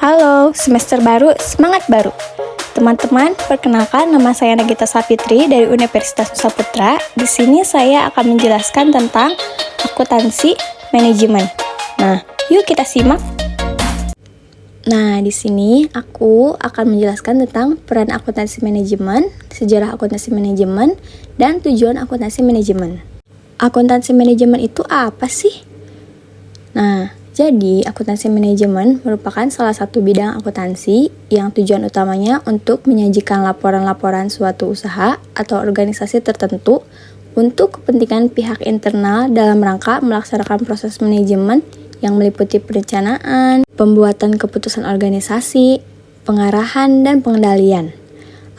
Halo, semester baru, semangat baru. Teman-teman, perkenalkan nama saya Nagita Sapitri dari Universitas Nusa Putra. Di sini saya akan menjelaskan tentang akuntansi manajemen. Nah, yuk kita simak. Nah, di sini aku akan menjelaskan tentang peran akuntansi manajemen, sejarah akuntansi manajemen, dan tujuan akuntansi manajemen. Akuntansi manajemen itu apa sih? Nah, jadi, akuntansi manajemen merupakan salah satu bidang akuntansi yang tujuan utamanya untuk menyajikan laporan-laporan suatu usaha atau organisasi tertentu untuk kepentingan pihak internal dalam rangka melaksanakan proses manajemen yang meliputi perencanaan, pembuatan keputusan organisasi, pengarahan, dan pengendalian.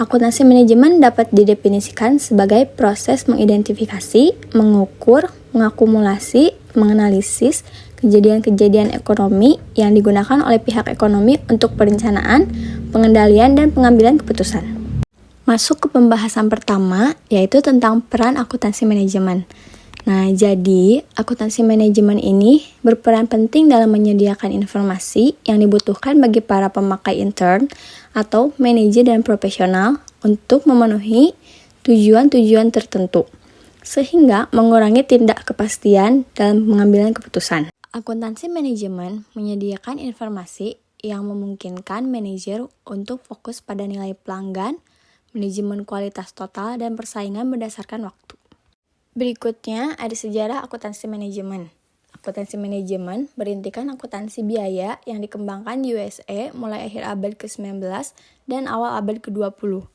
Akuntansi manajemen dapat didefinisikan sebagai proses mengidentifikasi, mengukur, mengakumulasi, menganalisis kejadian-kejadian ekonomi yang digunakan oleh pihak ekonomi untuk perencanaan, pengendalian, dan pengambilan keputusan. Masuk ke pembahasan pertama, yaitu tentang peran akuntansi manajemen. Nah, jadi akuntansi manajemen ini berperan penting dalam menyediakan informasi yang dibutuhkan bagi para pemakai intern atau manajer dan profesional untuk memenuhi tujuan-tujuan tertentu, sehingga mengurangi tindak kepastian dalam pengambilan keputusan. Akuntansi manajemen menyediakan informasi yang memungkinkan manajer untuk fokus pada nilai pelanggan, manajemen kualitas total, dan persaingan berdasarkan waktu. Berikutnya ada sejarah akuntansi manajemen. Akuntansi manajemen berintikan akuntansi biaya yang dikembangkan di USA mulai akhir abad ke-19 dan awal abad ke-20.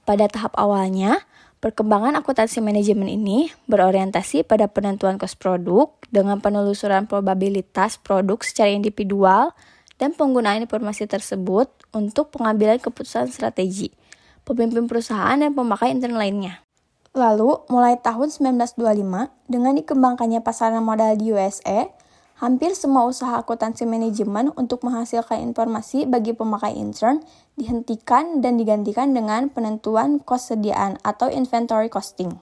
Pada tahap awalnya, perkembangan akuntansi manajemen ini berorientasi pada penentuan kos produk dengan penelusuran probabilitas produk secara individual dan penggunaan informasi tersebut untuk pengambilan keputusan strategi, pemimpin perusahaan dan pemakai intern lainnya. Lalu, mulai tahun 1925, dengan dikembangkannya pasaran modal di USA, hampir semua usaha akuntansi manajemen untuk menghasilkan informasi bagi pemakai intern dihentikan dan digantikan dengan penentuan kos sediaan atau inventory costing.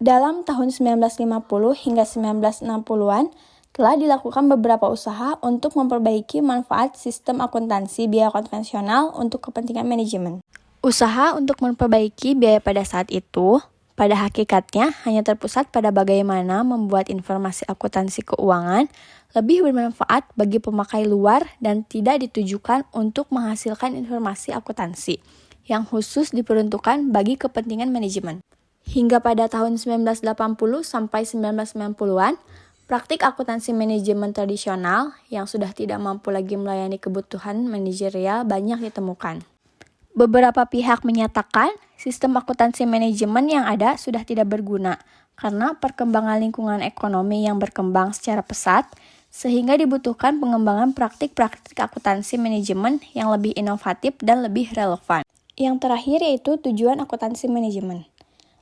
Dalam tahun 1950 hingga 1960-an, telah dilakukan beberapa usaha untuk memperbaiki manfaat sistem akuntansi biaya konvensional untuk kepentingan manajemen. Usaha untuk memperbaiki biaya pada saat itu pada hakikatnya hanya terpusat pada bagaimana membuat informasi akuntansi keuangan lebih bermanfaat bagi pemakai luar dan tidak ditujukan untuk menghasilkan informasi akuntansi yang khusus diperuntukkan bagi kepentingan manajemen. Hingga pada tahun 1980 sampai 1990-an, praktik akuntansi manajemen tradisional yang sudah tidak mampu lagi melayani kebutuhan manajerial banyak ditemukan. Beberapa pihak menyatakan sistem akuntansi manajemen yang ada sudah tidak berguna karena perkembangan lingkungan ekonomi yang berkembang secara pesat, sehingga dibutuhkan pengembangan praktik-praktik akuntansi manajemen yang lebih inovatif dan lebih relevan. Yang terakhir yaitu tujuan akuntansi manajemen.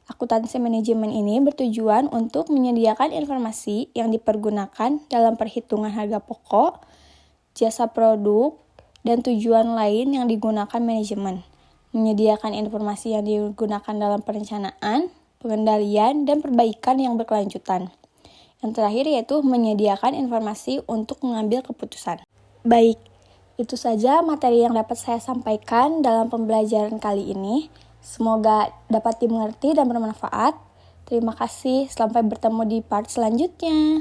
Akuntansi manajemen ini bertujuan untuk menyediakan informasi yang dipergunakan dalam perhitungan harga pokok, jasa produk, dan tujuan lain yang digunakan manajemen, menyediakan informasi yang digunakan dalam perencanaan, pengendalian, dan perbaikan yang berkelanjutan. Yang terakhir yaitu menyediakan informasi untuk mengambil keputusan. Baik, itu saja materi yang dapat saya sampaikan dalam pembelajaran kali ini. Semoga dapat dimengerti dan bermanfaat. Terima kasih, sampai bertemu di part selanjutnya.